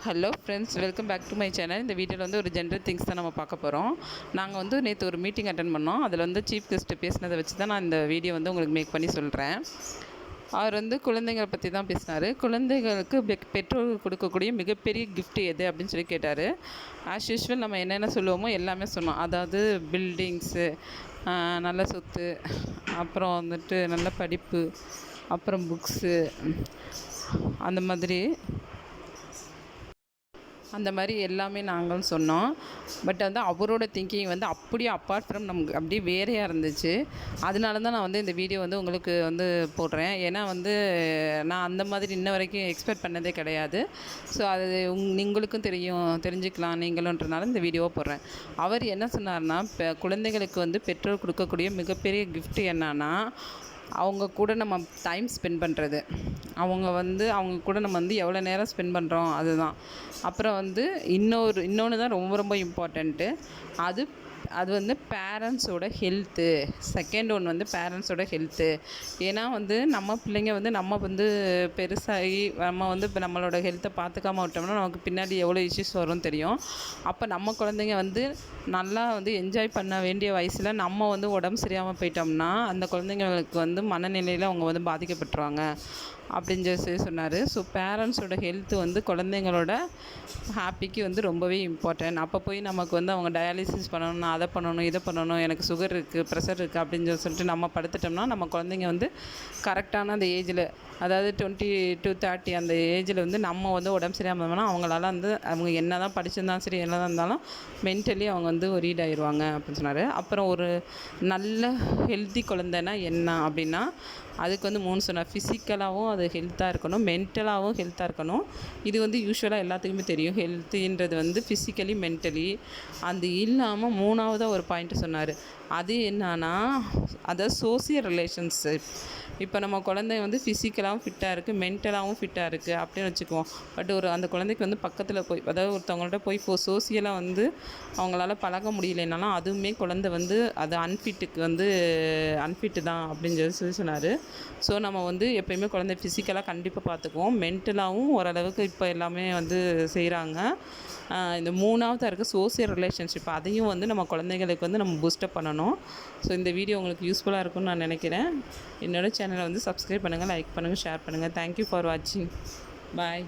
Hello friends, welcome back to my channel. இந்த வீடியோவில் வந்து ஒரு ஜென்ரல் திங்ஸ் தான் நம்ம பார்க்க போகிறோம். நாங்கள் வந்து நேற்று ஒரு மீட்டிங் அட்டன் பண்ணோம். அதில் வந்து சீஃப் கெஸ்ட்டு பேசினதை வச்சு தான் நான் இந்த வீடியோ வந்து உங்களுக்கு மேக் பண்ணி சொல்கிறேன். அவர் வந்து குழந்தைங்களை பற்றி தான் பேசினார். குழந்தைகளுக்கு பெற்றோர் கொடுக்கக்கூடிய மிகப்பெரிய கிஃப்ட் எது அப்படின்னு சொல்லி கேட்டார். ஆஸ் யூஷுவல் நம்ம என்னென்ன சொல்லுவோமோ எல்லாமே சொன்னோம். அதாவது பில்டிங்ஸு, நல்ல சொத்து, அப்புறம் வந்துட்டு நல்ல படிப்பு, அப்புறம் புக்ஸு, அந்த மாதிரி எல்லாமே நாங்களும் சொன்னோம். பட் வந்து அவரோட திங்கிங் வந்து அப்படியே அப்பார்ட் ஃப்ரம் நமக்கு அப்படியே வேறையாக இருந்துச்சு. அதனால தான் நான் வந்து இந்த வீடியோ வந்து உங்களுக்கு வந்து போடுறேன். ஏன்னா வந்து நான் அந்த மாதிரி இன்ன வரைக்கும் எக்ஸ்பெக்ட் பண்ணதே கிடையாது. ஸோ அது உங்களுக்கும் தெரிஞ்சுக்கலாம் நீங்களுன்றனால இந்த வீடியோவை போடுறேன். அவர் என்ன சொன்னார்னா, குழந்தைகளுக்கு வந்து பெற்றோர் கொடுக்கக்கூடிய மிகப்பெரிய கிஃப்ட் என்னன்னா, அவங்க கூட நம்ம டைம் ஸ்பெண்ட் பண்ணுறது. அவங்க கூட நம்ம வந்து எவ்வளோ நேரம் ஸ்பெண்ட் பண்ணுறோம் அதுதான். அப்புறம் வந்து இன்னொன்று தான் ரொம்ப ரொம்ப இம்பார்ட்டண்ட்டு. அது வந்து பேரண்ட்ஸோட ஹெல்த்து. செகண்ட் ஒன் வந்து பேரண்ட்ஸோட ஹெல்த்து. ஏன்னா வந்து நம்ம பிள்ளைங்க வந்து நம்ம வந்து பெருசாகி நம்ம வந்து இப்போ நம்மளோட ஹெல்த்தை பார்த்துக்காம விட்டோம்னா நமக்கு பின்னாடி எவ்வளோ இஷ்யூஸ் வரும்னு தெரியும். அப்போ நம்ம குழந்தைங்க வந்து நல்லா வந்து என்ஜாய் பண்ண வேண்டிய வயசில் நம்ம வந்து உடம்பு சரியாமல் போயிட்டோம்னா அந்த குழந்தைங்களுக்கு வந்து மனநிலையில் அவங்க வந்து பாதிக்கப்பட்டுருவாங்க அப்படின்னு சொல்லி சொன்னார். ஸோ பேரண்ட்ஸோட ஹெல்த்து வந்து குழந்தைங்களோட ஹாப்பிக்கு வந்து ரொம்பவே இம்பார்ட்டன்ட். அப்போ போய் நமக்கு வந்து அவங்க டயாலிசிஸ் பண்ணணும், அதை பண்ணணும், இதை பண்ணணும், எனக்கு சுகர் இருக்குது, ப்ரெஷர் இருக்குது அப்படின்னு சொல்லிட்டு நம்ம படுத்துட்டோம்னா நம்ம குழந்தைங்க வந்து கரெக்டான அந்த ஏஜில், அதாவது 20 to 30 அந்த ஏஜில் வந்து நம்ம வந்து உடம்பு சரியாமல் இருந்தோம்னா அவங்களால வந்து அவங்க என்ன தான் படிச்சிருந்தாலும் சரி என்ன தான் இருந்தாலும் மென்டலி அவங்க வந்து ரீட் ஆயிடுவாங்க அப்படின்னு சொன்னார். அப்புறம் ஒரு நல்ல ஹெல்த்தி குழந்தைன்னா என்ன அப்படின்னா, அதுக்கு வந்து 3 சொன்னார். ஃபிசிக்கலாகவும் அது ஹெல்த்தாக இருக்கணும், மென்டலாகவும் ஹெல்த்தாக இருக்கணும். இது வந்து யூஸ்வலாக எல்லாத்துக்குமே தெரியும். ஹெல்த்துன்றது வந்து ஃபிசிக்கலி மென்டலி. அது இல்லாமல் 3ஆவதாக ஒரு பாயிண்ட்டு சொன்னார். அது என்னன்னா, அதாவது சோசியல் ரிலேஷன்ஷிப். இப்போ நம்ம குழந்தை வந்து ஃபிசிக்கலாகவும் ஃபிட்டாக இருக்குது, மென்டலாகவும் ஃபிட்டாக இருக்குது அப்படின்னு வச்சுக்குவோம். பட் அந்த குழந்தைக்கு வந்து பக்கத்தில் போய், அதாவது ஒருத்தவங்கள்ட்ட போய் சோசியலாக வந்து அவங்களால பழக முடியலைனாலும் அதுவுமே குழந்தை வந்து அது அன்ஃபிட்டு தான் அப்படின்னு சொல்லி சொன்னார். ஸோ நம்ம வந்து எப்போயுமே குழந்தை ஃபிசிக்கலாக கண்டிப்பாக பார்த்துக்குவோம், மென்டலாகவும் ஓரளவுக்கு இப்போ எல்லாமே வந்து செய்கிறாங்க. இந்த 3ஆவதாக இருக்குது சோசியல் ரிலேஷன்ஷிப். அதையும் வந்து நம்ம குழந்தைங்களுக்கு வந்து நம்ம பூஸ்டப் பண்ணணும். ஸோ இந்த வீடியோ உங்களுக்கு யூஸ்ஃபுல்லாக இருக்கும்னு நான் நினைக்கிறேன். என்னோடய சேனலை வந்து சப்ஸ்கிரைப் பண்ணுங்கள், லைக் பண்ணுங்கள், ஷேர் பண்ணுங்கள். தேங்க்யூ ஃபார் வாட்சிங். பாய்.